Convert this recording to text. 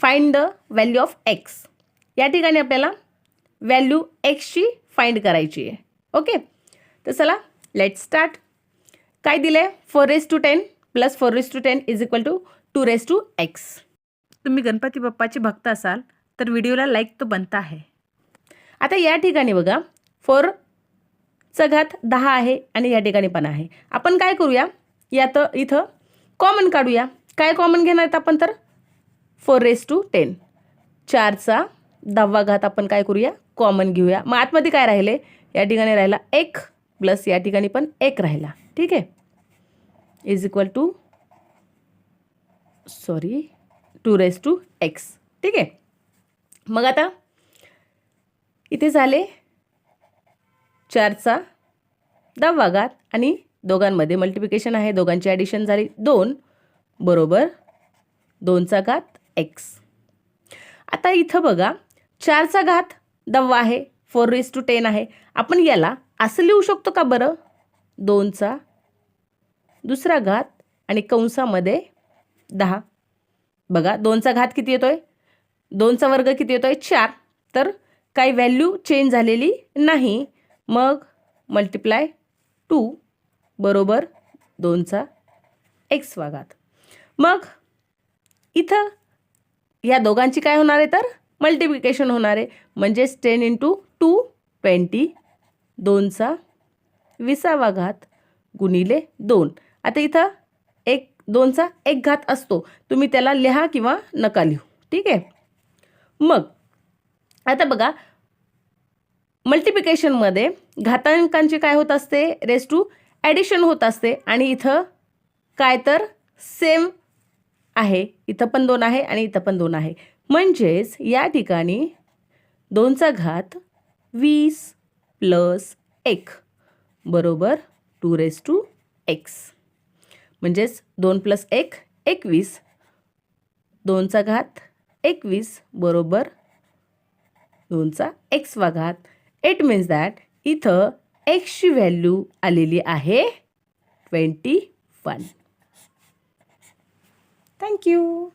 Find the value of x. या ठिकाणी आपल्याला व्हॅल्यू एक्सची फाइंड करायची आहे. ओके, तर चला लेट स्टार्ट. काय दिलं आहे? 4^10 + 4^10 = 2^x. तुम्ही गणपती बाप्पाचे भक्त असाल तर व्हिडिओला लाईक तो बनता आहे. आता या ठिकाणी बघा 4चा घात 10 आहे आणि या ठिकाणी पण आहे. आपण काय करूया, यात इथं कॉमन काढूया. काय कॉमन घेणार आहेत आपण? तर 4^10. 4चा 10वा घात आपण काय करूया, कॉमन घेऊया. मग आतमध्ये काय राहिले? या ठिकाणी राहिला 1 प्लस या ठिकाणी पण 1 राहिला. ठीक आहे, = 2^x. ठीक आहे. मग आता इथे झाले 4चा 10वा घात आणि दोघांमध्ये मल्टिप्लिकेशन आहे, दोघांची ॲडिशन झाली 2 बरोबर 2चा घात x. आता इथं बघा 4चा घात 10 आहे, 4^10 आहे. आपण याला असं लिहू शकतो का बरं? 2चा दुसरा घात आणि कंसामध्ये 10. बघा 2चा घात किती येतोय? 2चा वर्ग किती येतोय? 4. तर काही व्हॅल्यू चेंज झालेली नाही. मग मल्टिप्लाय 2 बरोबर 2चा x वा घात. मग इथं या दोघांची काय होणार आहे? तर मल्टिप्लिकेशन होणार आहे. म्हणजेच 10 × 2 20, 2चा 20वा घात गुणिले 2. आता इथं 2चा 1 घात असतो, तुम्ही त्याला लिहा किंवा नका लिहू. ठीक आहे. मग आता बघा मल्टिप्लिकेशनमध्ये घातांकांची काय होत असते? रेज टू ॲडिशन होत असते. आणि इथं काय तर सेम आहे, इथं पण 2 आहे आणि इथं पण 2 आहे. म्हणजेच या ठिकाणी 2चा घात 20 + 1 बरोबर 2^x. म्हणजेच 2 + 1 21, 2चा घात 21 बरोबर 2चा x वा घात. इट मीन्स दॅट इथं एक्सची व्हॅल्यू आलेली आहे 21. थँक्यू.